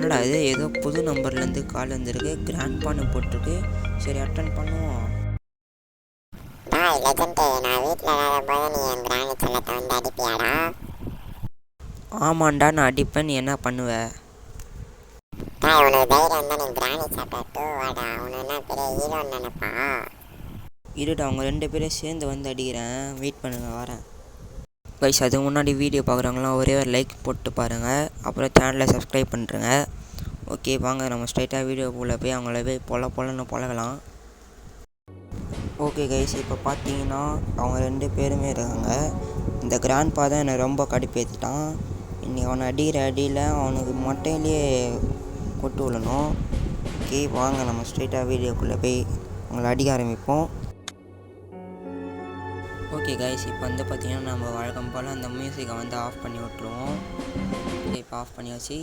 என்னடா இது ஏதோ புது நம்பர்லேருந்து கால் வந்திருக்கு, கிராண்ட் பான்னு போட்டிருக்கு. சரி அட்டன் பண்ணுவோம். டாய் லெஜெண்ட், நான் வீட்டில் இல்லாத போது நீ என் கிராணி செல்லத்தை வந்து அடிப்பியாடா? ஆமாண்டா, நான் அடிப்பேன். நீ என்ன பண்ணுவ? டாய், உனக்கு தைரியம் தான் நீ கிராணி சாப்பிட்டு வாடா. உனக்கு என்ன பெரிய ஹீரோன்னு நினைப்பா? இருடா, அவங்க 2 பேரும் சேர்ந்து வந்து அடிக்கிறேன். வெயிட் பண்ணுங்க, வரேன். கைஸ், அதுக்கு முன்னாடி வீடியோ பார்க்குறவங்களாம் ஒரே ஒரு லைக் போட்டு பாருங்கள். அப்புறம் சேனலை சப்ஸ்கிரைப் பண்ணுறேங்க. ஓகே வாங்க, நம்ம ஸ்ட்ரைட்டாக வீடியோக்குள்ளே போய் அவங்கள போய் பொலன்னு பழகலாம். ஓகே கைஸ், இப்போ பார்த்தீங்கன்னா அவங்க 2 பேருமே இருக்காங்க. இந்த கிராண்ட் பா தான் என்னை ரொம்ப கடுப்பேற்றிட்டான். இன்றைக்கி அவனை அடிக்கிற அடியில் அவனுக்கு மொட்டையிலேயே கொட்டு விழணும். ஓகே வாங்க, நம்ம ஸ்ட்ரைட்டாக வீடியோக்குள்ளே போய் அவங்கள அடிக்க ஆரம்பிப்போம். ஓகே கைஸ், இப்போ வந்து பார்த்திங்கன்னா நம்ம வழக்கம் போல் அந்த மியூசிக்கை வந்து ஆஃப் பண்ணி விட்ருவோம். இப்போ ஆஃப் பண்ணியாச்சு.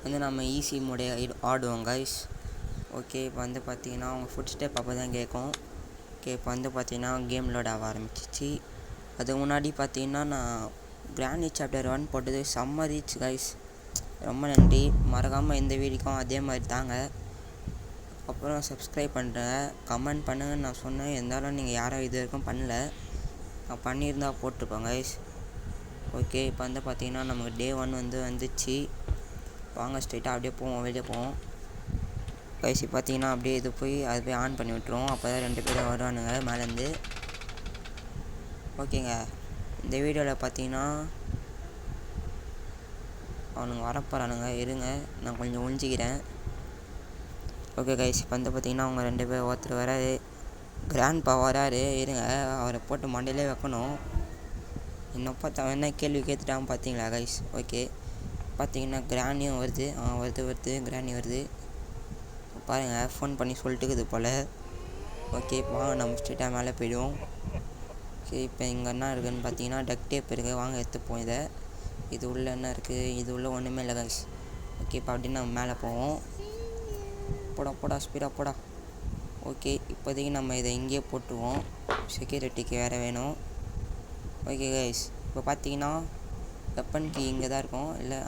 வந்து நம்ம ஈஸி மோடே ஆடுவோம் கைஸ். ஓகே, இப்போ வந்து பார்த்திங்கன்னா அவங்க ஃபுட் ஸ்டெப் அப்போ தான் கேட்கும். ஓகே, இப்போ வந்து பார்த்திங்கன்னா கேம் லோட் ஆக ஆரம்பிச்சிச்சு. அதுக்கு முன்னாடி பார்த்திங்கன்னா நான் கிராணி சாப்டர் 1 போட்டது செம்ம ரீச் கைஸ். ரொம்ப நன்றி. மறக்காமல் இந்த வீடியோக்கும் அதே மாதிரி தாங்க. அப்புறம் சப்ஸ்கிரைப் பண்ணுறேன், கமெண்ட் பண்ணுங்கன்னு நான் சொன்னேன். இருந்தாலும் நீங்கள் யாரும் இது வரைக்கும் பண்ணல. நான் பண்ணியிருந்தால் போட்டிருப்பேன் கைஸ். ஓகே, இப்போ வந்து பார்த்திங்கன்னா நமக்கு டே 1 வந்துச்சு. வாங்க ஸ்ட்ரைட்டாக அப்படியே போவோம், வெளியே போவோம் கைஸ். பார்த்திங்கன்னா அப்படியே இது போய் அது போய் ஆன் பண்ணி விட்டுருவோம். அப்போ தான் 2 பேரும் வருவானுங்க மேலேருந்து. ஓகேங்க, இந்த வீடியோவில் பார்த்திங்கன்னா அவனுங்க வரப்போகிறானுங்க. இருங்க, நான் கொஞ்சம் ஒழிஞ்சிக்கிறேன். ஓகே கைஸ், இப்போ வந்து பார்த்திங்கன்னா அவங்க 2 பேர் ஒருத்தர் வராது, கிராண்ட் பா வராரு. இருங்க, அவரை போட்டு மண்டையிலே வைக்கணும். இன்னும் பார்த்தா என்ன கேள்வி கேட்டுட்டான் பார்த்தீங்களா கைஸ். ஓகே, பார்த்தீங்கன்னா கிராணியும் வருது. வருது கிராணி வருது பாருங்கள். ஃபோன் பண்ணி சொல்லிட்டுக்குது போல். ஓகே, வாங்க நம்ம ஸ்ட்ரெயிட்டாக மேலே போயிடுவோம். ஓகே, இப்போ இங்கே என்ன இருக்குதுன்னு பார்த்தீங்கன்னா டக் டேப் இருக்குது. வாங்க எடுத்துப்போம் இதை. இது உள்ள என்ன இருக்குது? இது உள்ள ஒன்றுமே இல்லை கைஸ். ஓகே, இப்போ அப்படின்னு நம்ம மேலே போவோம். போடா ஸ்பீடாக போடா. ஓகே, இப்போதைக்கு நம்ம இதை இங்கேயே போட்டுருவோம், செக்யூரிட்டிக்கு வேறு வேணும். ஓகே கைஸ், இப்போ பார்த்தீங்கன்னா வெப்பன் கீ இங்கே தான் இருக்கும். இல்லை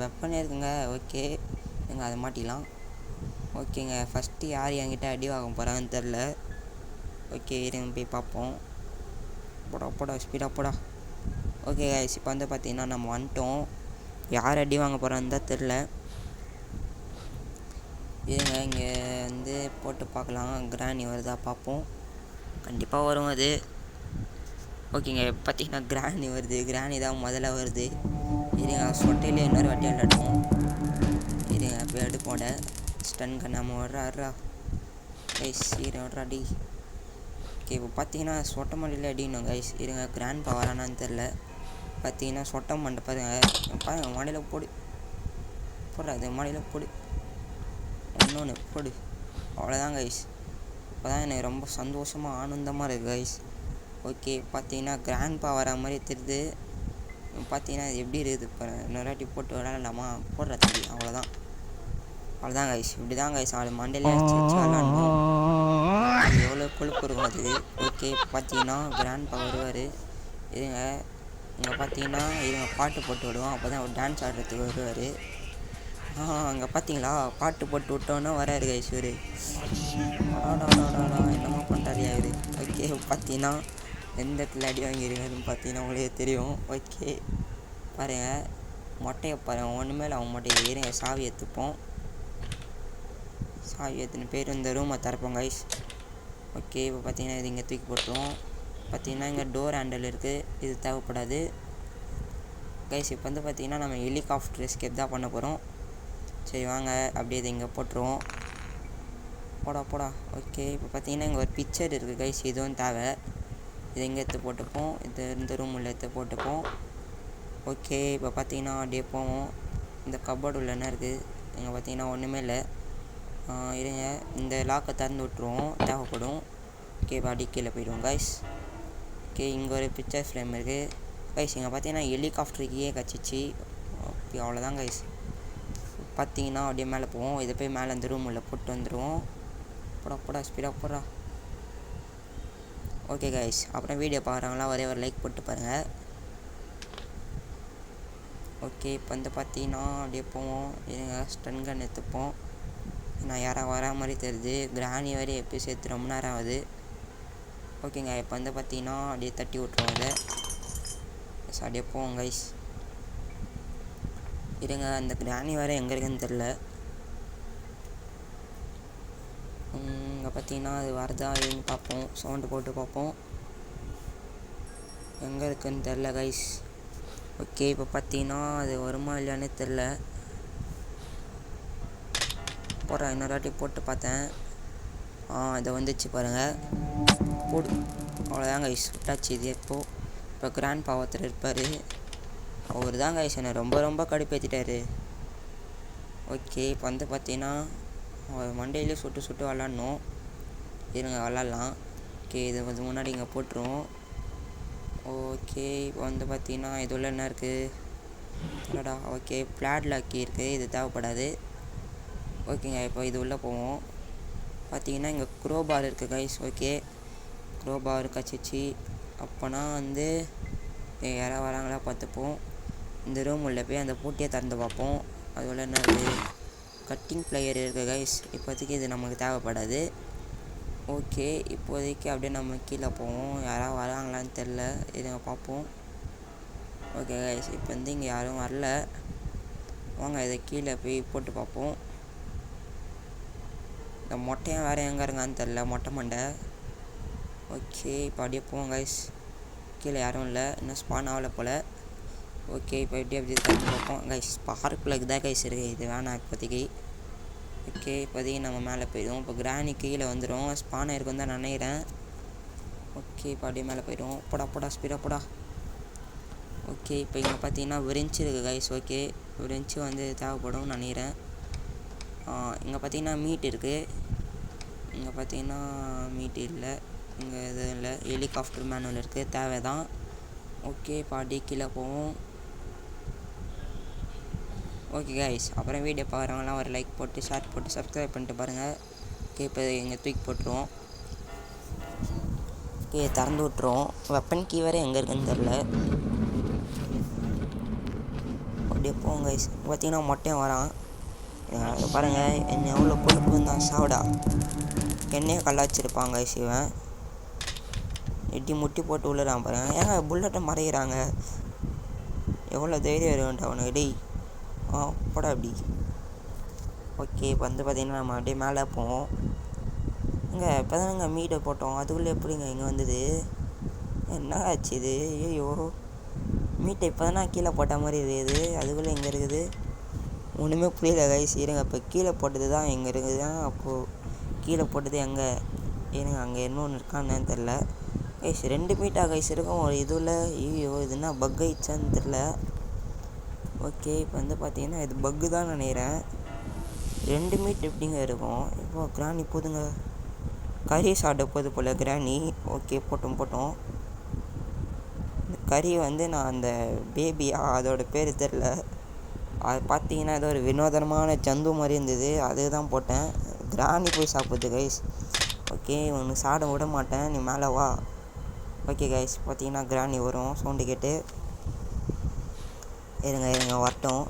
வெப்பனே இருக்குங்க. ஓகே, நீங்கள் அதை மாட்டிக்கலாம். ஓகேங்க, ஃபஸ்ட்டு யார் என்கிட்ட அடி வாங்க போகிறான்னு தெரில. ஓகே, இருங்க போய் பார்ப்போம். போடா ஸ்பீடாக போடா. ஓகே கைஸ், இப்போ வந்து பார்த்திங்கன்னா நம்ம வந்துட்டோம். யார் அடி வாங்க போகிறான்னு தான் தெரில. இருங்க, இங்கே வந்து போட்டு பார்க்கலாம். கிராணி வருதா பார்ப்போம். கண்டிப்பாக வரும் அது. ஓகேங்க, பார்த்திங்கன்னா கிராணி வருது. கிராணி தான் முதல்ல வருது. இருங்க, சொட்டையிலே இன்னொரு வாட்டி விளையாடுவோம். இருங்க, போய் எடுப்போட ஸ்டன் நம்ம வர்றா கைஸ். வர்றாடி. ஓகே, இப்போ பார்த்தீங்கன்னா சொட்டை மண்டியில் அடிக்கணும் கைஸ். இருங்க, கிராண்ட் பா வரானான்னு தெரில. பார்த்தீங்கன்னா சொட்டை மண்டை பாருங்க மண்டையில் போடுறா. அது மண்டையில் போடு, ஒன்று போடு. அவ்வளோதான் கைஸ். இப்போ தான் எனக்கு ரொம்ப சந்தோஷமாக ஆனந்தமாக இருக்குது கைஸ். ஓகே, பார்த்தீங்கன்னா கிராண்ட் பா வர மாதிரி தெரியுது. பார்த்தீங்கன்னா இது எப்படி இருக்குது? இப்போ இன்னொரு வாட்டி போட்டு விளாடலாமா? போடுற தம்பி. அவ்வளோதான் கைஸ். இப்படி தான் கைஸ் அவளை மண்டையிலே வச்சு விளாடணும். எவ்வளோ கொழுப்பு இருக்கும் அது. ஓகே, பார்த்தீங்கன்னா கிராண்ட் பா வருவார். இதுங்க இங்கே பார்த்தீங்கன்னா இதுங்க பாட்டு போட்டு விடுவோம். அப்போ தான் அவர் டான்ஸ் ஆடுறதுக்கு வருவார். அங்கே பார்த்தீங்களா, பாட்டு போட்டு விட்டோன்னா வராரு கைஸ். இவர் என்னமோ பண்ணுறாரு ஆகுது. ஓகே, பார்த்தீங்கன்னா எந்த இடத்துல அடி வாங்கியிருக்காருன்னு பார்த்தீங்கன்னா உங்களுக்கே தெரியும். ஓகே, பாருங்கள் மொட்டையை பாருங்கள், ஒன்றுமே இல்லை அவன் மொட்டையை. ஏறுங்க, சாவி எடுத்துப்போம். சாவி எடுத்துன்னு பேர் இந்த ரூமை திறப்போம் கைஸ். ஓகே, இப்போ பார்த்தீங்கன்னா இது இங்கே தூக்கி போட்டுருவோம். பார்த்தீங்கன்னா இங்கே டோர் ஹேண்டில் இருக்குது, இது தேவைப்படாது கைஸ். இப்போ வந்து பார்த்தீங்கன்னா நம்ம ஹெலிகாப்டர் எஸ்கேப் தான் பண்ண போகிறோம். சரி வாங்க, அப்படியே இது இங்கே போட்டுருவோம். போடா. ஓகே, இப்போ பார்த்தீங்கன்னா இங்கே ஒரு பிக்சர் இருக்குது கைஸ். இதுவும் தேவை. இது எங்கே எடுத்து போட்டுப்போம். இந்த ரூம் உள்ள எடுத்து போட்டுப்போம். ஓகே, இப்போ பார்த்தீங்கன்னா அப்படியே போவோம். இந்த கப்போர்டு உள்ள என்ன இருக்குது? இங்கே பார்த்தீங்கன்னா ஒன்றுமே இல்லை. இருங்க, இந்த லாக்கை திறந்து விட்ருவோம், தேவைப்படும். ஓகே, இப்போ அடி கீழே போயிடுவோம் கைஸ். ஓகே, இங்கே ஒரு பிக்சர் ஃப்ரேம் இருக்குது கைஸ். இங்கே பார்த்தீங்கன்னா ஹெலிகாப்டருக்கே கச்சிச்சு. ஓகே, அவ்வளோதான் கைஸ். பார்த்தீங்கன்னா அப்படியே மேலே போவோம். இதை போய் மேலே அந்த ரூம் உள்ள போட்டு வந்துடுவோம். போடா ஸ்பீடாக போடுறா. ஓகே கைஸ், அப்புறம் வீடியோ பார்க்குறவங்களாம் ஒரே ஒரு லைக் போட்டு பாருங்கள். ஓகே இப்போ வந்து பார்த்தீங்கன்னா அப்படியே போவோம். இருங்க ஸ்டன் கன் எடுத்துப்போம். நான் யாராவது வரா மாதிரி தெரியுது. கிராணி வரை எப்படி சேர்த்து ரொம்ப நேரம் ஆகுது. ஓகேங்க இப்போ வந்து பார்த்தீங்கன்னா அப்படியே தட்டி விட்ருவோம் இதை. அப்படியே போவோம் கைஸ். இருங்க அந்த கிராணி வேறு எங்கே இருக்குன்னு தெரில. இங்கே பார்த்தீங்கன்னா அது வரதா இல்லைன்னு பார்ப்போம். சவுண்டு போட்டு பார்ப்போம். எங்கே இருக்குன்னு தெரில கைஸ். ஓகே இப்போ பார்த்தீங்கன்னா அது வருமா இல்லையானே தெரில. போடுறேன் இன்னொரு வாட்டி போட்டு பார்த்தேன். இதை வந்துச்சு பாருங்கள். போடு. அவ்வளோதான் கைஸ் விட்டாச்சு இது. இப்போ கிராண்ட் பாவத்தில் இருப்பார். அவர் தான் கைஸ் என்னை ரொம்ப ரொம்ப கடுப்பேற்றிட்டாரு. ஓகே இப்போ வந்து பார்த்தீங்கன்னா அவர் மண்டையிலே சுட்டு சுட்டு விளாட்ணும். இருங்க விளாட்லாம். ஓகே இது வந்து முன்னாடி இங்கே போட்டுருவோம். ஓகே இப்போ வந்து பார்த்தீங்கன்னா இது உள்ள என்ன இருக்குது இல்லைடா. ஓகே பிளாட் லாக்கி இருக்குது. இது தேவைப்படாது. ஓகேங்க இப்போ இது உள்ளே போவோம். பார்த்தீங்கன்னா இங்கே க்ரோபார் இருக்குது கைஸ். Okay crowbar கச்சிச்சு. அப்போனா வந்து யாராவது வராங்களா பார்த்துப்போம். இந்த ரூம் உள்ள போய் அந்த பூட்டியை திறந்து பார்ப்போம். அது உள்ள என்ன இருக்குது. கட்டிங் பிளேயர் இருக்குது கைஸ். இப்போதைக்கு இது நமக்கு தேவைப்படாது. ஓகே இப்போதைக்கு அப்படியே நம்ம கீழே போவோம். யாராவது வராங்களான்னு தெரில. இதுங்க பார்ப்போம். ஓகே கைஸ் இப்போ வந்து இங்கே யாரும் வரல. வாங்க இதை கீழே போய் போட்டு பார்ப்போம். இந்த மொட்டையும் வேறு எங்கே இருக்கான்னு தெரில. மொட்டை மண்டை. ஓகே இப்போ அப்படியே போவோம் கைஸ். கீழே யாரும் இல்லை. இன்னும் ஸ்பான் ஆகலை போல். ஓகே இப்போ எப்படி தந்து பார்ப்போம் கைஸ். ஸ்பார்க் பிளக் தான் கைஸ் இருக்குது. இது வேணாம் இப்போதைக்கு. ஓகே இப்போதைக்கு நம்ம மேலே போயிடுவோம். இப்போ கிராணி கீழே வந்துடும். ஸ்பான் இருக்குன்னு தான் நினைக்கிறேன். ஓகே இப்போ அப்படியே மேலே போயிடுவோம். போடா ஸ்பீடாக போடா. ஓகே இப்போ இங்கே பார்த்தீங்கன்னா விரிஞ்சு இருக்குது கைஸ். ஓகே விரிஞ்சு வந்து தேவைப்படும் நினைக்கிறேன். இங்கே பார்த்தீங்கன்னா மீட் இருக்குது. இங்கே பார்த்தீங்கன்னா மீட் இல்லை. இங்கே எதுவும் இல்லை. ஹெலிகாப்டர் மேனுவல் இருக்குது. தேவை தான். ஓகே பாடி கீழே போவோம். ஓகே கைஸ் அப்புறம் வீடியோ பார்க்குறவங்களாம் ஒரு லைக் போட்டு ஷேர் போட்டு சப்ஸ்கிரைப் பண்ணிட்டு பாருங்கள். ஓகே இப்போ இங்கே தூக்கி போட்டுருவோம். ஓகே திறந்து விட்ருவோம். வெப்பன் கீ வேறு எங்கே இருக்குன்னு தெரில. அப்படியே போவோம் கைஸ். பார்த்தீங்கன்னா மொட்டையும் வரான். பாருங்கள் என்ன எவ்வளோ பொறுப்புன்னு தான் சாவிடா. என்னையே கல்லாச்சிருப்பாங்க கைஸ். இவன் எட்டி முட்டி போட்டு உள்ளான் பாருங்க. ஏங்க புல்லட்டை மறைகிறாங்க. எவ்வளோ தைரியம் வருவேன்ட்டு அவனுக்கு. டெய் போடா அப்படி. ஓகே இப்போ வந்து பார்த்தீங்கன்னா நம்ம அப்படியே மேலே போவோம். இங்கே இப்போ தானேங்க மீட்டை போட்டோம். அதுக்குள்ளே எப்படிங்க இங்கே வந்தது. என்ன ஆச்சு இது. ஐயோ மீட்டை இப்போ தானே கீழே போட்ட மாதிரி இருக்குது. அதுக்குள்ளே எங்கே இருக்குது ஒன்றுமே புரியல கைஸ். இருங்க இப்போ கீழே போட்டது தான் எங்கே இருக்குது. அப்போது கீழே போட்டது எங்கே இருங்க அங்கே இன்னொன்று இருக்கான்னு தெரில கைஸ். 2 மீட்டாக கைஸ் இருக்கும் ஒரு இதுவில். ஐயோ இதுனா பக் ஆயிடுச்சான்னு தெரில. ஓகே இப்போ வந்து பார்த்தீங்கன்னா இது பக்கு தான் நினைக்கிறேன். 2 மீட் எப்படிங்க இருக்கும். இப்போ கிராணி போதுங்க. கறி சாப்பிட போது போல் கிராணி. ஓகே போட்டோம். இந்த கறி வந்து நான் அந்த பேபியா அதோட பேர் தெரில. அது பார்த்தீங்கன்னா ஏதோ ஒரு வினோதனமான ஜந்து மாதிரி இருந்தது. அதுதான் போட்டேன். கிராணி போய் சாப்பிடுது கைஸ். ஓகே உனக்கு சாப்பிட விட மாட்டேன். நீ மேலே வா. ஓகே கைஸ் பார்த்தீங்கன்னா கிராணி வரும் சவுண்டு கேட்டு. இருங்க வரட்டும்.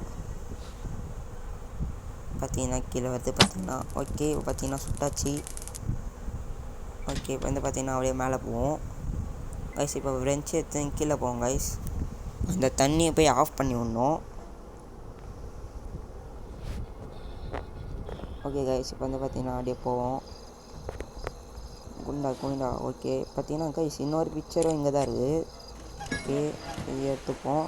பார்த்தீங்கன்னா கீழே வருது பார்த்தீங்கன்னா. ஓகே இப்போ பார்த்தீங்கன்னா சுட்டாச்சு. ஓகே இப்போ வந்து பார்த்தீங்கன்னா அப்படியே மேலே போவோம் கைஸ். இப்போ ஃப்ரெஞ்சு எடுத்து கீழே போவோம் கைஸ். அந்த தண்ணியை போய் ஆஃப் பண்ணி விடணும். ஓகே கைஸ் இப்போ வந்து பார்த்தீங்கன்னா அப்படியே போவோம். குண்டா. ஓகே பார்த்தீங்கன்னா கைஸ் இன்னொரு பிக்சரும் இங்கே தான் இருக்குது. ஓகே இது எடுத்துப்போம்.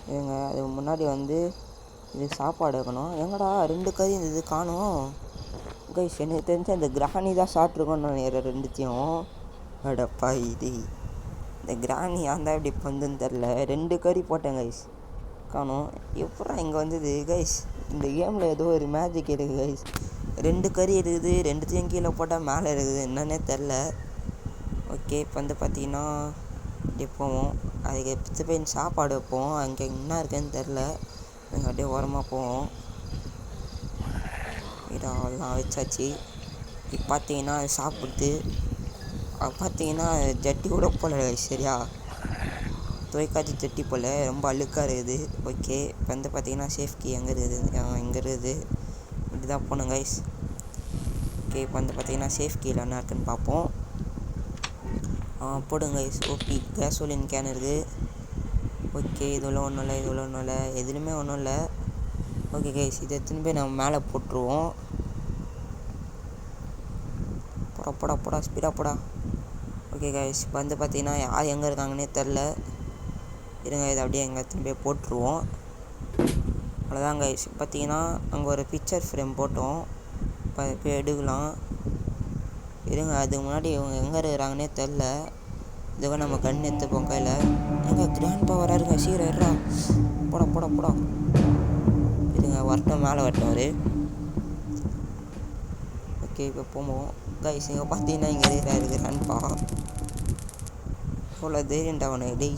இதுங்க அது முன்னாடி வந்து இது சாப்பாடு வைக்கணும். எங்கடா 2 கறி இது காணும் கைஸ். எனக்கு தெரிஞ்ச இந்த கிராணி தான் சாப்பிட்ருக்கோன்னு நினைக்கிறேன் 2த்தையும். அடப்பா இது இந்த கிராணி ஏன்தான் இப்படி வந்துன்னு தெரில. 2 கறி போட்டேன் கைஸ் காணும். எப்படா இங்கே வந்தது கைஸ். இந்த கேமில் ஏதோ ஒரு மேஜிக் இருக்குது கைஸ். 2 கறி இருக்குது. 2த்தையும் கீழே போட்டால் மேலே இருக்குது. என்னன்னே தெரில. ஓகே இப்போ வந்து பார்த்தீங்கன்னா அப்படியே போவோம். அதுக்கு எடுத்து போய் சாப்பாடு வைப்போம். அங்கே என்ன இருக்குன்னு தெரில. நாங்கள் அப்படியே ஓரமாக போவோம். இதெல்லாம் வச்சாச்சு. இப்போ பார்த்தீங்கன்னா அது சாப்பிடுது. பார்த்தீங்கன்னா ஜட்டி கூட போல சரியா. துவைக்காத ஜட்டி போல் ரொம்ப அழுக்காக இருக்குது. ஓகே இப்போ வந்து பார்த்தீங்கன்னா சேஃப் கீ எங்கே இருக்குது இப்படி தான் போகணும் கைஸ். ஓகே இப்போ வந்து பார்த்தீங்கன்னா சேஃப் கீயில் என்ன இருக்குன்னு பார்ப்போம். போடுங்க கைஸ். ஓகே கேசோலின் கேன் இருக்குது. ஓகே இதுல ஒன்றும் இல்லை எதுலையுமே ஒன்றும் இல்லை. ஓகே கைஸ் இதை எத்தனை பேர் நம்ம மேலே போட்டுருவோம். போடா ஸ்பீடாக போடா. ஓகே கைஸ் இப்போ வந்து பார்த்தீங்கன்னா யார் எங்கே இருக்காங்கன்னே தெரில. இருங்க இதை அப்படியே எங்கே எத்தனை பேர் போட்டுருவோம். அவ்வளோதான் கைஸ். பார்த்தீங்கன்னா அங்கே ஒரு பிக்சர் ஃப்ரேம் போட்டோம். இப்போ எடுக்கலாம். இருங்க அதுக்கு முன்னாடி இவங்க எங்கே இருக்கிறாங்கன்னே தெரில. இதுவே நம்ம கண் எடுத்துப்போம் கையில். எங்கே கிராண்ட் பவராக இருங்க சீரா போடா. இதுங்க வரட்டும் மேலே வரட்டும் அவர். ஓகே இப்போ போவோம் கைஸ். இங்கே பார்த்தீங்கன்னா இங்கே இருக்கிறாரு கிராண்ட்பா. அவ்வளோ தைரியண்டா அவனை டெய்.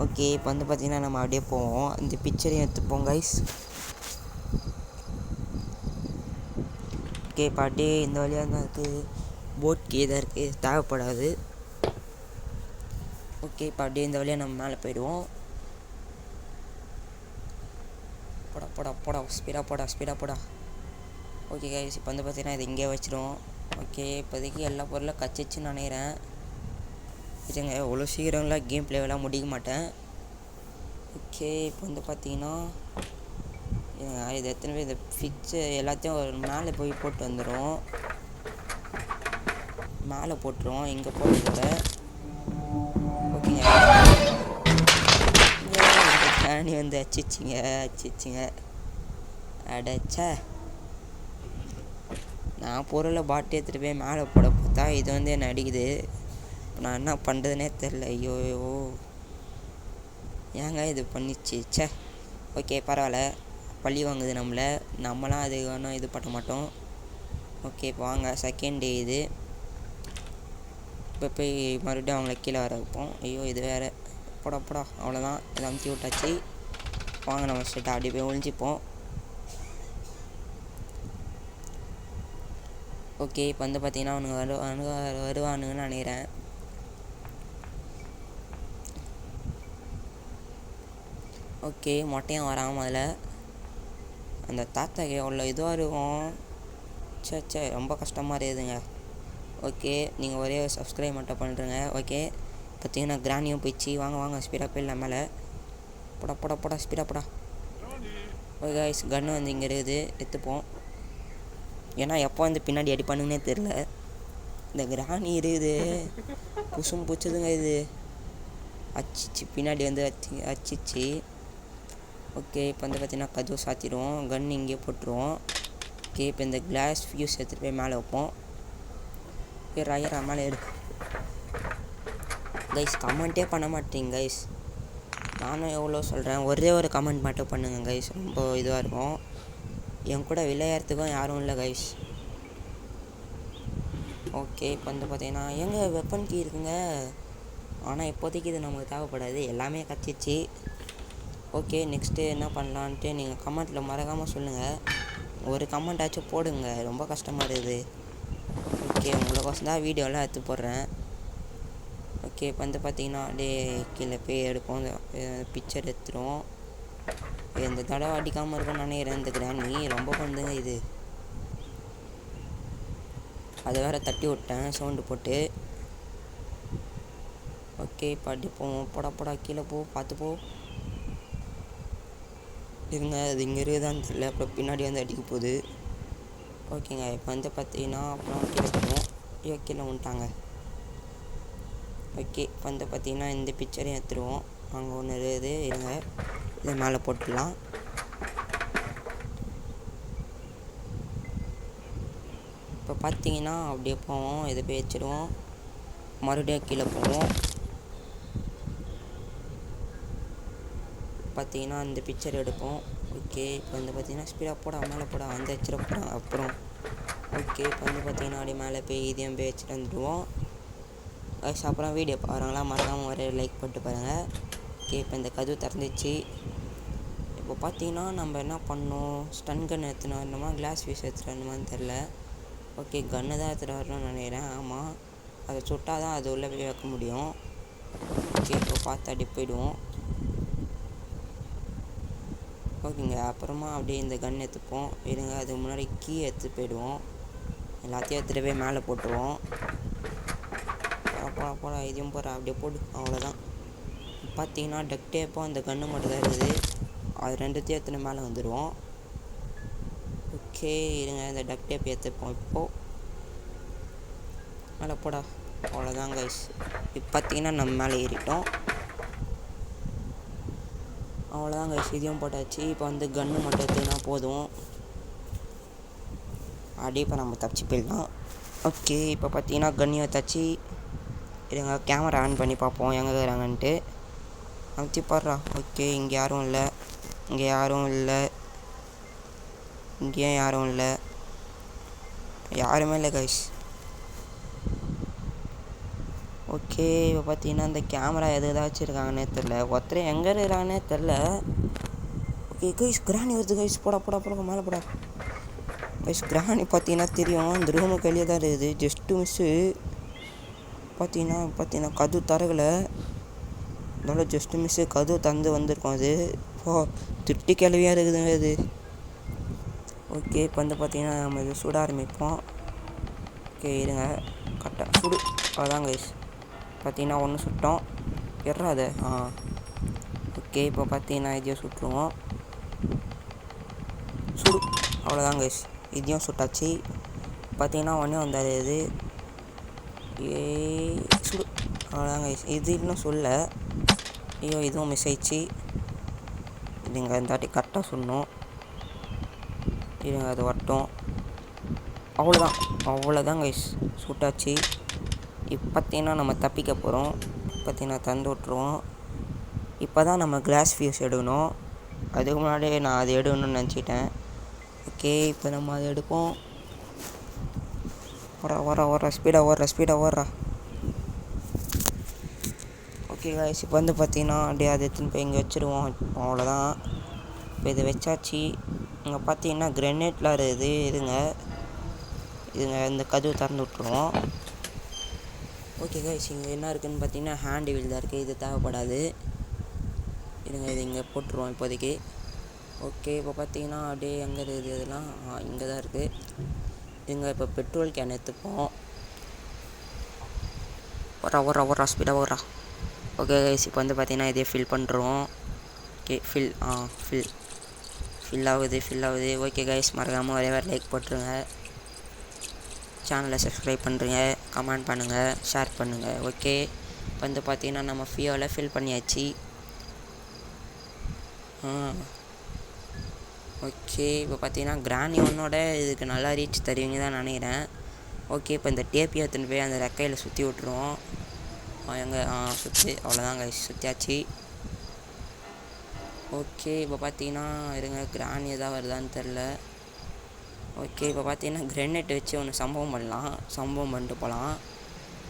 ஓகே இப்போ வந்து பார்த்தீங்கன்னா நம்ம அப்படியே போவோம். இந்த பிக்சரையும் எடுத்துப்போம் கைஸ். ஓகே இப்போ அப்படியே இந்த வழியாக தான் இருக்குது. போட் கீ தான் இருக்குது, தேவைப்படாது. ஓகே இப்போ அப்படியே இந்த வழியாக நம்ம மேலே போயிடுவோம். போடா ஸ்பீடாக போடா. ஓகே கைஸ் இப்போ வந்து பார்த்தீங்கன்னா இது இங்கே வச்சிடும். ஓகே இப்போதைக்கு எல்லா பொருளும் கச்சிச்சுன்னு நினைக்கிறேன். இதுங்க எவ்வளோ சீக்கிரம்லாம் கேம் பிளேவெல்லாம் முடிக்க மாட்டேன். ஓகே இப்போ வந்து பார்த்தீங்கன்னா இது எத்தனை பேர் இந்த ஃபிக்ஸு எல்லாத்தையும் ஒரு மேலே போய் போட்டு வந்துடும். மேலே போட்டுருவோம் இங்கே போட்டு. ஓகேங்க கேணி வந்து அச்சிச்சிங்க அடைச்சா. நான் பொருளை பாட்டு எடுத்துகிட்டு போய் மேலே போட பார்த்தா இது வந்து என்ன அடிக்குது. நான் என்ன பண்ணுறதுனே தெரில. ஐயோ ஏங்க இது பண்ணிச்சு சே. ஓகே பரவாயில்ல, பழி வாங்குது நம்மளாம் அது வேணும் இது பண்ண மாட்டோம். ஓகே இப்போ வாங்க செகண்ட் டே இது. இப்போ போய் மறுபடியும் அவங்கள கீழே வர வைப்போம். ஐயோ இது வேறு போடா. அவ்வளோதான் இதை அமுத்தி விட்டாச்சு. வாங்க நம்ம ஸ்ட்ரெயிட்டாக அப்படியே போய் ஒழிஞ்சிப்போம். ஓகே இப்போ வந்து பார்த்தீங்கன்னா அவனுங்க வருவானுங்கன்னு நினைக்கிறேன். ஓகே மொட்டையும் வராமல் அதில் அந்த தாத்தாக்கு எவ்வளோ இதுவாக இருக்கும். சே ரொம்ப கஷ்டமாக இருக்குதுங்க. ஓகே நீங்கள் ஒரே சப்ஸ்கிரைப் மட்டும் பண்ணுறேங்க. ஓகே பார்த்தீங்கன்னா கிராணியும் போயிடுச்சு. வாங்க ஸ்பீடாக போயிடலாம் மேலே. போடா ஸ்பீடாக போடா. ஓகே கைஸ் கன்று வந்து இங்கே இருக்குது, எடுத்துப்போம். ஏன்னா எப்போ வந்து பின்னாடி அடிப்பானுங்கன்னே தெரில. இந்த கிராணி இருக்குது குசும் பூச்சதுங்க இது. அச்சிச்சு பின்னாடி வந்து அச்சிச்சு. ஓகே இப்போ வந்து பார்த்தீங்கன்னா கதவு சாத்திடுவோம். கன் இங்கே போட்டுருவோம். ஓகே இப்போ இந்த கிளாஸ் ஃபியூஸ் எடுத்துகிட்டு போய் மேலே வைப்போம். ஏறா மேலே ஏறு கைஸ். கமெண்ட்டே பண்ண மாட்டேங்க கைஸ். நானும் எவ்வளோ சொல்கிறேன், ஒரே ஒரு கமெண்ட் மட்டும் பண்ணுங்க கைஸ். ரொம்ப இதுவாக இருக்கும். என் கூட விளையாடுறதுக்கும் யாரும் இல்லை கைஸ். ஓகே இப்போ வந்து பார்த்தீங்கன்னா எங்கே வெப்பன் கீ இருக்குங்க. ஆனால் இப்போதைக்கு இது நமக்கு தேவைப்படாது, எல்லாமே கச்சிச்சு. ஓகே நெக்ஸ்ட்டு என்ன பண்ணலான்ட்டு நீங்கள் கமெண்ட்டில் மறக்காமல் சொல்லுங்கள். ஒரு கமெண்ட்டாச்சும் போடுங்க, ரொம்ப கஷ்டமாக இருக்குது. ஓகே உங்களுக்கோசம் தான் வீடியோலாம் எடுத்து போடுறேன். ஓகே இப்போ வந்து பார்த்தீங்கன்னா அப்படியே கீழே போய் எடுப்போம். பிக்சர் எடுத்துரும். இந்த தடவை அடிக்காமல் இருக்குன்னு நினைக்கிறேன். இந்த கிராணி ரொம்ப பண்ணுங்க இது. அதை வேறு தட்டி விட்டேன் சவுண்டு போட்டு. ஓகே இப்போ அடிப்போம். போடா கீழே பார்த்து போ. இருங்க அது இங்கே இருக்குதான்னு தெரியல. அப்புறம் பின்னாடி வந்து அடிக்க போகுது. ஓகேங்க இப்போ வந்து பார்த்தீங்கன்னா அப்புறம் கீழே போவோம். கீழே வந்துட்டாங்க. ஓகே இப்போ வந்து பார்த்தீங்கன்னா இந்த பிக்சரையும் எடுத்துருவோம். அங்கே ஒன்று இருக்குது, இருங்க இதை மேலே போட்டுடலாம். இப்போ பார்த்தீங்கன்னா அப்படியே போவோம். இதை போய் வச்சுடுவோம். மறுபடியும் கீழே போவோம். பார்த்தீங்கன்னா இந்த பிக்சர் எடுப்போம். ஓகே இப்போ வந்து பார்த்தீங்கன்னா ஸ்பீடாக போட மேலே போட வந்து வச்சிட போகிறாங்க அப்புறம். ஓகே இப்போ வந்து பார்த்தீங்கன்னா அப்படியே மேலே போய் இதையும் போய் வச்சுட்டு வந்துடுவோம். அப்புறம் வீடியோ பாருங்களா மறக்காமல் ஒரு லைக் போட்டு பாருங்கள். ஓகே இப்போ இந்த கதவு திறந்துச்சு. இப்போ பார்த்தீங்கன்னா நம்ம என்ன பண்ணோம், ஸ்டன் கன் எடுத்துன்னு வரணுமா கிளாஸ் ஃபீஸ் எடுத்துகிட்டு வரணுமான்னு தெரில. ஓகே கன்று தான் எடுத்துகிட்டு வரணும்னு நினைக்கிறேன். ஆமாம் அதை சுட்டால் தான் அது உள்ளே போய் வைக்க முடியும். ஓகே, இப்போ பார்த்து அடி போயிடுவோம். ஓகேங்க, அப்புறமா அப்படியே இந்த கன் எடுத்துப்போம். இருங்க, அதுக்கு முன்னாடி கீ எடுத்து போயிடுவோம். எல்லாத்தையும் எடுத்துகிட்டு போய் மேலே போட்டுருவோம். போட இதையும் போடுற, அப்படியே போடு, அவ்வளோதான். பார்த்தீங்கன்னா டக் டேப்போ அந்த கன்று மட்டும் தான் இருக்குது. அது ரெண்டுத்தையும் எடுத்துன்னு மேலே வந்துடுவோம். ஓகே, இருங்க, இந்த டக் டேப் எடுத்துப்போம். இப்போது மேலே போடா, அவ்வளோதான் கைஸ். இப்போ பார்த்தீங்கன்னா நம்ம மேலே ஏறிட்டோம். அவ்வளோதான் கைஸ், இதையும் போட்டாச்சு. இப்போ வந்து கன்று மட்டும் எடுத்துக்கினா போதும். அப்படியே இப்போ நம்ம தப்பிச்சு போயிடலாம். ஓகே, இப்போ பார்த்தீங்கன்னா கன்னியை தச்சு இருங்க, கேமரா ஆன் பண்ணி பார்ப்போம் எங்கே இருக்கிறாங்கன்ட்டு. அமுத்தி பாடுறா. ஓகே, இங்கே யாரும் இல்லை, இங்கே யாரும் இல்லை, இங்கேயும் யாரும் இல்லை, யாருமே இல்லை கைஸ். ஓகே, இப்போ பார்த்தீங்கன்னா இந்த கேமரா எது வச்சுருக்காங்கன்னே தெரில, ஒருத்தர் எங்கே இருக்கிறாங்கன்னே தெரில. ஓகே கைஸ், கிராணி வருது கைஸ். போடா போடா போட, மேலே போடா கைஸ். கிராணி பார்த்தீங்கன்னா தெரியும், இந்த ரூமுக்கு வெளியே தான் இருக்குது. Just miss. பார்த்தீங்கன்னா கது தரகலை, அதனால ஜஸ்ட்டு மிஸ்ஸு கது தந்து வந்திருக்கோம். அது திருட்டி கிளவியாக இருக்குதுங்க அது. ஓகே, இப்போ வந்து பார்த்தீங்கன்னா நம்ம இது சுட ஆரம்பிப்போம். ஓகே, இருங்க, கரெக்டாக சுடு, அதான் கைஸ். பார்த்தீங்கன்னா ஒன்று சுட்டோம், எறாது. ஓகே, இப்போ பார்த்தீங்கன்னா இதையும் சுட்டுருவோம். சுடு, அவ்வளோதான் கைஸ், இதையும் சுட்டாச்சு. பார்த்தீங்கன்னா ஒன்றே வந்தாது இது. சுடு, அவ்வளோதான் கைஸ். இது இன்னும் சொல்ல. ஐயோ, இதுவும் மிஸ் ஆயிடுச்சு. இதுங்க இந்த வாட்டி கரெக்டாக சொல்லணும். இதுங்க அது வரட்டும். அவ்வளோதான் கைஸ், சுட்டாச்சு. இப்போ பார்த்தீங்கன்னா நம்ம தப்பிக்க போகிறோம். பார்த்தீங்கன்னா தந்து விட்ருவோம். இப்போ தான் நம்ம கிளாஸ் ஃபியூஸ் எடுக்கணும். அதுக்கு முன்னாடியே நான் அதை எடுக்கணும்னு நினச்சிட்டேன். ஓகே, இப்போ நம்ம அதை எடுப்போம். வர ஸ்பீடாக ஓடுறா. ஓகே கைஸ், இப்போ வந்து பார்த்தீங்கன்னா அப்படியே அதை எடுத்துன்னு போய் இங்கே வச்சுருவோம். அவ்வளோதான், இப்போ இதை வச்சாச்சு. இங்கே பார்த்தீங்கன்னா கிரெனேட்லாம் இருக்குது. இதுங்க இந்த கதவு திறந்து விட்ருவோம். ஓகே கைஸ், இங்கே என்ன இருக்குதுன்னு பார்த்தீங்கன்னா ஹேண்ட் வீல் தான் இருக்குது. இது தேவைப்படாது. இருங்க, இது இங்கே போட்டுருவோம் இப்போதைக்கு. ஓகே, இப்போ பார்த்தீங்கன்னா அப்படியே எங்கே இருக்குது இதெல்லாம்? இங்கே தான் இருக்குது. இங்கே இப்போ பெட்ரோல் கேன் எடுத்துப்போம். ஓடுறா ஸ்பீடாக ஓடுறா. ஓகே கைஸ், இப்போ வந்து பார்த்தீங்கன்னா இதே ஃபில் பண்ணுறோம். ஓகே, ஃபில் ஆகுது. ஓகே கைஸ், மறக்காமல் ஒரே லைக் போட்டுருங்க. சேனலை சப்ஸ்கிரைப் பண்ணுறீங்க, கமெண்ட் பண்ணுங்கள், ஷேர் பண்ணுங்கள். ஓகே, வந்து பார்த்தீங்கன்னா நம்ம ஃபியோவில் ஃபில் பண்ணியாச்சு. ஓகே, இப்போ பார்த்தீங்கன்னா கிராணி ஒன்னோட இதுக்கு நல்லா ரீச் தருவீங்க தான் நினைக்கிறேன். ஓகே, இப்போ இந்த டேப்பி எடுத்துன்னு போய் அந்த ரெக்கையில் சுற்றி விட்ருவோம். சுற்றி, அவ்வளோதான் கைஸ், சுற்றியாச்சு. ஓகே, இப்போ பார்த்தீங்கன்னா இருங்க, கிராணி எதாவது வருதான்னு தெரில. ஓகே, இப்போ பார்த்தீங்கன்னா கிரெனேட் வச்சு ஒன்று சம்பவம் பண்ணிட்டு போகலாம்.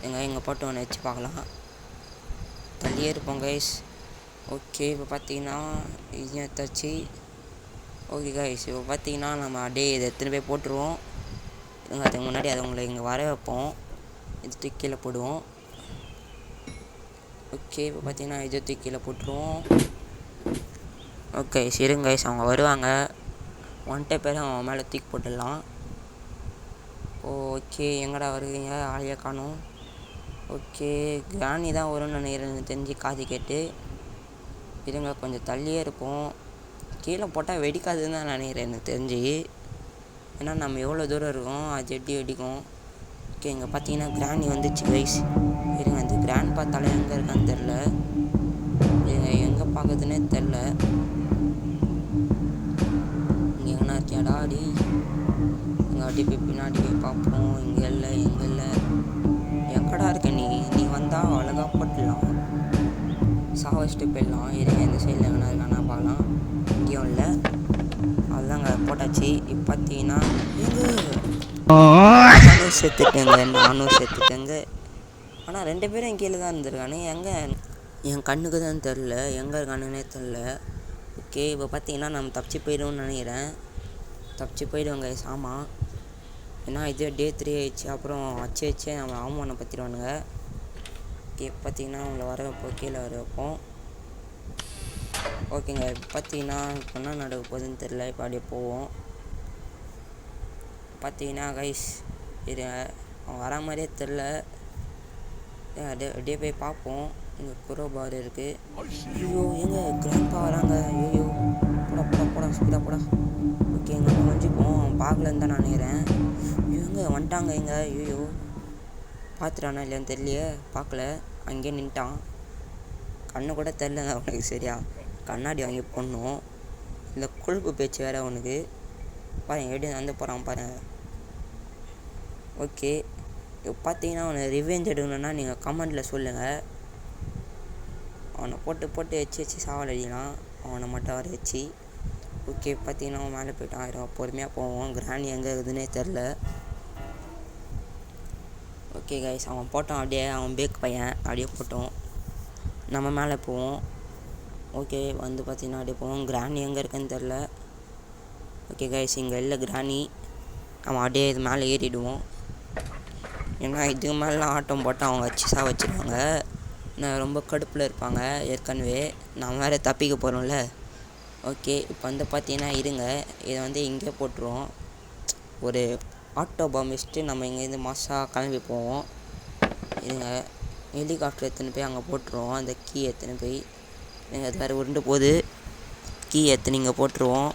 எங்கே போட்டு ஒன்று வச்சு பார்க்கலாம். தள்ளியே இருப்போம் கைஸ். ஓகே, இப்போ பார்த்தீங்கன்னா இதையும் எடுத்தாச்சு. ஓகே கைஸ், இப்போ பார்த்தீங்கன்னா நம்ம அப்படியே இதை எடுத்துன்னு போய் போட்டுருவோம். அதுக்கு முன்னாடி அதை உங்களை இங்கே வர வைப்போம். இது தூக்கி கீழே போடுவோம். ஓகே, இப்போ பார்த்தீங்கன்னா இதை தூக்கி கீழே போட்டுருவோம். ஓகே, சரிங்க கைஸ், அவங்க வருவாங்க. ஒன்ட்டே பேர் அவன் மேலே தூக்கி போட்டுடலாம். ஓகே, எங்கடா வருவீங்க? ஆளையே காணும். ஓகே, கிராணி தான் வரும்னு நினைக்கிறேன் தெரிஞ்சு, காது கேட்டு. இருங்க, கொஞ்சம் தள்ளியே இருப்போம். கீழே போட்டால் வெடிக்காதுன்னு தான் நினைக்கிறேன் எனக்கு தெரிஞ்சு. ஏன்னா நம்ம எவ்வளோ தூரம் இருக்கோம், அது எப்படி வெடிக்கும். ஓகே, இங்கே பார்த்தீங்கன்னா கிராணி வந்துச்சு கைஸ். இருங்க, அந்த கிராண்ட் பார்த்தாலே எங்கே இருக்கான்னு தெரில. எங்கே பார்க்குறதுனே தெரில. இங்கே எங்கன்னா இருக்கியாடா? அடி இங்கே அடி போய் பின்னாடி போய் பார்ப்போம். இங்கே இல்லை. எங்கடா இருக்க நீ வந்தால் அழகாக போட்டுடலாம், சாவச்சிட்டு போயிடலாம். இருங்க, இந்த சைடில் எங்கன்னா இருக்கானா பார்க்கலாம். இங்கேயும் இல்லை. அதுதாங்க போட்டாச்சு. இப்போ பார்த்தீங்கன்னா நானும் செத்துட்டேங்க. ஆனால் 2 பேரும் என் கீழே தான் இருந்திருக்கானு. எங்கே என் கண்ணுக்கு தான் தெரில, எங்கே இருக்கானுன்னே தெரில. ஓகே, இப்போ பார்த்தீங்கன்னா நம்ம தப்பிச்சு போயிடுவோம்னு நினைக்கிறேன். தப்பிச்சு போயிடுவோங்க. ஆமாம், ஏன்னா இது டே 3 ஆயிடுச்சு. அப்புறம் வச்சு நம்ம அவமானம் பற்றிடுவானுங்க. ஓகே பார்த்தீங்கன்னா அவங்கள வர வைப்போம், கீழே வர வைப்போம். ஓகேங்க பார்த்தீங்கன்னா இப்போ என்ன நடக்க போகுதுன்னு தெரில. இப்போ அப்படியே போவோம். பார்த்தீங்கன்னா கைஸ் இது அவன் வர மாதிரியே தெரில. அப்படியே போய் பார்ப்போம். இங்கே குரோ பார் இருக்குது. ஐயோ எங்க கிராண்ட்பா வராங்க. ஐயோ போடா ஸ்பீடாக போடா. ஓகே எங்கே முடிஞ்சுப்போம். அவன் பார்க்கலன்னு தான் நான் நினைக்கிறேன். இவங்க வந்துட்டாங்க. எங்க ஐயோ பார்த்துட்டானா இல்லையான்னு தெரியலையே. பார்க்கல, அங்கேயே நின்ட்டான். கண்ணு கூட தெரிலங்க அவனுக்கு சரியா. கண்ணாடி வாங்கி போடணும். இல்லை கொழுப்பு பேச்சு வேறு அவனுக்கு. பாருங்க எப்படி வந்து போகிறான் பாருங்க. ஓகே இப்போ பார்த்தீங்கன்னா அவனை ரிவெஞ்ச் எடுக்கணுன்னா நீங்கள் கமெண்டில் சொல்லுங்கள். அவனை போட்டு வச்சு சாவடிக்கலாம். அவனை மட்டும் வர வச்சு. ஓகே பார்த்தீங்கன்னா அவன் மேலே போயிட்டான். பொறுமையாக போவோம். கிராணி எங்கே இருக்குதுன்னே தெரில. ஓகே கைஸ் அவன் போட்டான். அப்படியே அவன் பேக் பையன் அப்படியே போட்டோம். நம்ம மேலே போவோம். ஓகே வந்து பார்த்தீங்கன்னா அப்படியே போவோம். கிராணி எங்கே இருக்குன்னு தெரில. ஓகே கைஸ் இங்கே இல்லை கிராணி. அவன் அப்படியே இது மேலே ஏறிடுவோம். ஏன்னா இதுக்கு மேலாம் ஆட்டம் போட்டால் அவங்க வச்சு வச்சுருவாங்க. நான் ரொம்ப கடுப்பில் இருப்பாங்க ஏற்கனவே. நான் வேறு தப்பிக்க போகிறோம்ல. ஓகே இப்போ வந்து பார்த்தீங்கன்னா இருங்க, இதை வந்து இங்கே போட்டுருவோம். ஒரு ஆட்டோ பாம் வச்சுட்டு நம்ம இங்கேருந்து மாசாக கிளம்பி போவோம். இருங்க ஹெலிகாப்டர் எடுத்துன்னு போய் அங்கே போட்டுருவோம். அந்த கீ எடுத்துன்னு போய் நீங்கள் அது வேறு உருண்டு போகுது. கீ எடுத்துன்னு இங்கே போட்டுருவோம்.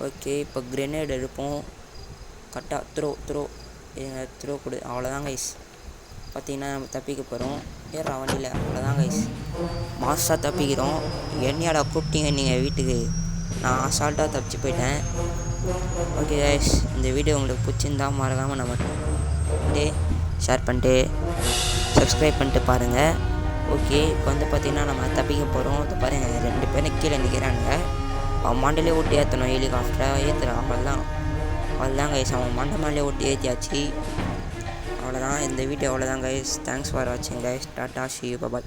ஓகே இப்போ கிரெனேட் எடுப்போம். கரெக்டாக த்ரோ கொடு. அவ்வளோதான் கைஸ். பார்த்தீங்கன்னா நம்ம தப்பிக்க போகிறோம். ஏறா வண்டியில். அவ்வளோதான் கைஸ், மாசாக தப்பிக்கிறோம். என்னையாடா கூப்பிட்டீங்க நீங்கள் வீட்டுக்கு? நான் அசால்ட்டாக தப்பிச்சு போயிட்டேன். ஓகே கைஸ் இந்த வீடியோ உங்களுக்கு பிடிச்சிருந்தா மறக்காமல் நம்ம ஷேர் பண்ணிட்டு சப்ஸ்கிரைப் பண்ணிட்டு பாருங்கள். ஓகே இப்போ வந்து பார்த்திங்கன்னா நம்ம தப்பிக்க போகிறோம். இப்போ பாருங்கள் 2 பேரும் கீழே நிற்கிறானுங்க. அவன் மண்டையிலே ஓட்டி ஏற்றணும். ஹெலிகாப்டரை ஏற்றுறான். அவ்வளோதான் கைஸ், அவன் மண்டை மேலே ஓட்டி ஏற்றியாச்சு. அவ்வளோதான் இந்த வீடியோ. அவ்வளோதான் கைஸ். தேங்க்ஸ் ஃபார் வாட்சிங் guys. Tata, see you, bye bye.